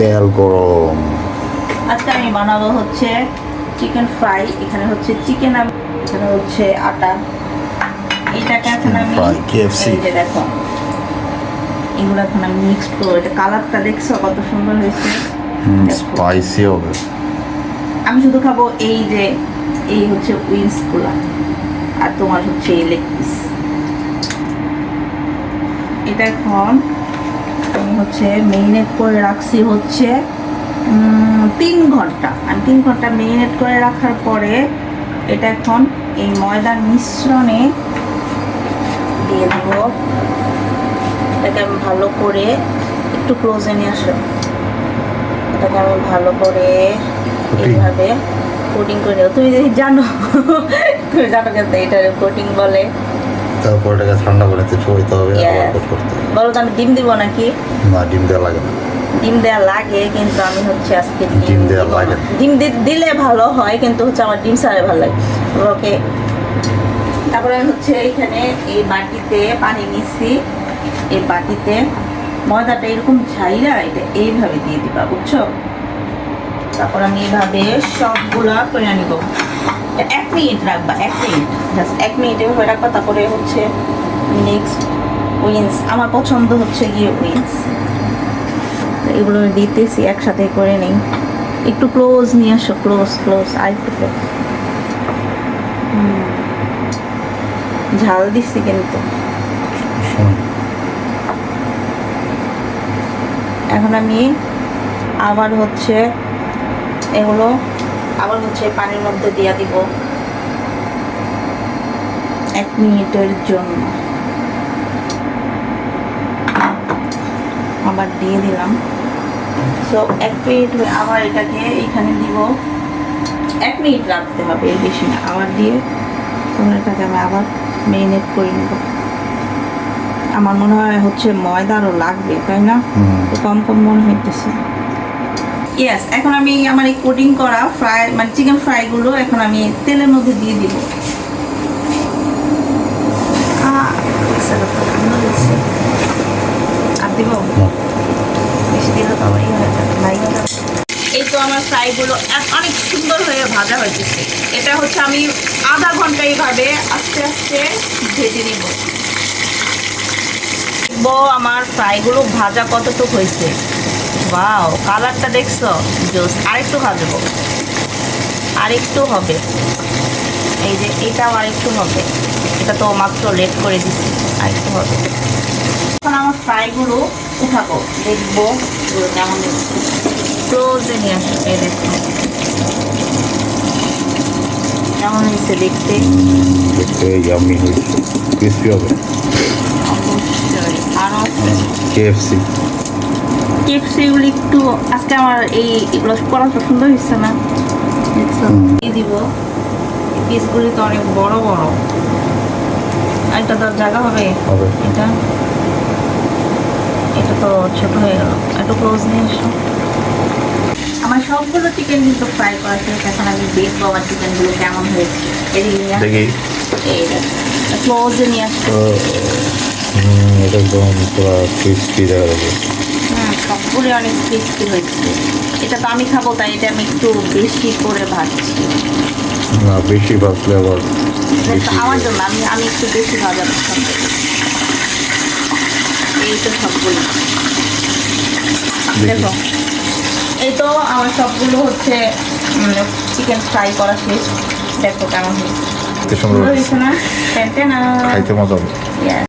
তেল গরম। আজকে আমি বানাবো হচ্ছে চিকেন ফ্রাই। এখানে হচ্ছে চিকেন, এখানে হচ্ছে আটা। এইটাকে এখন আমি এই যে দেখো, এগুলো এখন আমি মিক্স করবো। এটা কালারটা দেখছো কত সুন্দর হয়েছে, স্পাইসি হবে। আমি শুধু খাবো এই যে এই হচ্ছে উইংস গুলা, আর তোমার হচ্ছে এই লেগ পিস। এটা এখন আমি হচ্ছে মেরিনেট করে রাখছি হচ্ছে 3 ঘন্টা। আমি 3 ঘন্টা মেরিনেট করে রাখার পরে এটা এখন এই ময়দার মিশ্রণে দিয়ে দেবো। এটাকে আমি ভালো করে একটু ক্লোজে নিয়ে আসো। এটাকে আমি ভালো করে এইভাবে কোটিং করে নেবো। তুমি যদি জানো, তুমি জানো কিন্তু এটা কোটিং বলে। তারপর এটাকে ঠান্ডা করে চুইতে হবে। বলো তো আমি ডিম দিব নাকি? না, ডিম দেওয়া লাগে না। ডিম দেওয়া লাগে, কিন্তু আমি হচ্ছে আজকে ডিম দেওয়া লাগে। ডিম দিলে ভালো হয়, কিন্তু হচ্ছে আমার ডিম ছাড়া ভালো লাগে। ওকে, তারপরে আমি হচ্ছে এখানে এই বাটিতে পানি নিচ্ছি। এই বাটিতে ময়দাটা এরকম ঝাইরা এটা এইভাবে দিয়ে দিবা, বুঝছো? তারপর আমি এইভাবে সবগুলা করে নিব। 1 মিনিট রাখবা, 1 মিনিট, জাস্ট 1 মিনিট এভাবে রাখবা। তারপরে হচ্ছে নেক্সট উইংস, আমার পছন্দ হচ্ছে গিয়ে উইংস। এগুলো দিতেছি একসাথে করে নেই। একটু ক্লোজ নিয়ে আসো, ক্লোজ আর একটু ক্লোজ। ঝাল দিচ্ছি কিন্তু। এখন আমি আবার হচ্ছে এগুলো আবার হচ্ছে পানির মধ্যে দিয়ে দিব 1 মিনিটের জন্য। আবার দিয়ে দিলাম। সো 1 মিনিট আবার এটাকে এখানে দিব। 1 মিনিট রাখতে হবে, এর বেশি না। আবার দিয়ে তখন এটাকে আমি আবার মেরিনেট করে নেব। আমার মনে হয় হচ্ছে ময়দা আরও লাগবে, তাই না? কম মনে হইতেছে। ইয়েস, এখন আমি আমার এই কোটিং করা ফ্রাই মানে চিকেন ফ্রাইগুলো এখন আমি তেলের মধ্যে দিয়ে দিব। আর দিব বেশি দিলে তো আবার হয়ে যাবে। এই তো আমার ফ্রাইগুলো অনেক সুন্দর হয়ে ভাজা হয়েছে। এটা হচ্ছে আমি আধা ঘন্টা এইভাবে আস্তে আস্তে ভেজে নিব। দেখবো আমার ফ্রাইগুলো ভাজা কতটুকু হয়েছে। ওয়াও, কালারটা দেখছো? জোস। আরেকটু ভাজবো, আরেকটু হবে। এই যে এটাও আরেকটু হবে। এটা তো মাত্র লেট করে দিচ্ছি, আরেকটু হবে। এখন আমার ফ্রাইগুলো উঠাবো, দেখবো কেমন ক্লোজে নিয়ে আসো। এই দেখো কেমন হয়েছে দেখতে। ইয়াম্মি হয়েছে, ক্রিসপি হবে। আরও কেএফসি এগুলো একটু আজকে আমার এগুলো করাটা সুন্দর হচ্ছে না, দিয়ে দিব। পিসগুলি তো অনেক বড় বড়, একটা তো জায়গা হবে। এটা এটা তো ছোট হয়ে গেল। একটু ক্লোজ নিয়ে এসো। আমার সবগুলো চিকেন কিন্তু ফ্রাই করা শেষ। এখন আমি দেখবো আমার চিকেনগুলো কেমন হয়েছে। দেখি ক্লোজে নিয়ে আসো। এটা একদম পুরো ক্রিসপি দেখা যাবে। সবগুলো অনেক ক্রিসপি হয়েছে। এটা তো আমি খাবো, তাই এটা আমি একটু বেশি করে ভাজছি। না, বেশি ভাজলে আবার আমার জন্য আমি একটু বেশি ভাজা পছন্দ করি। এই তো সবগুলো দেখো, এই তো আমার সবগুলো হচ্ছে চিকেন ফ্রাই করা শেষ। দেখো কেমন হয়েছে, সুন্দর হয়েছে না? খাইতে মজা হবে।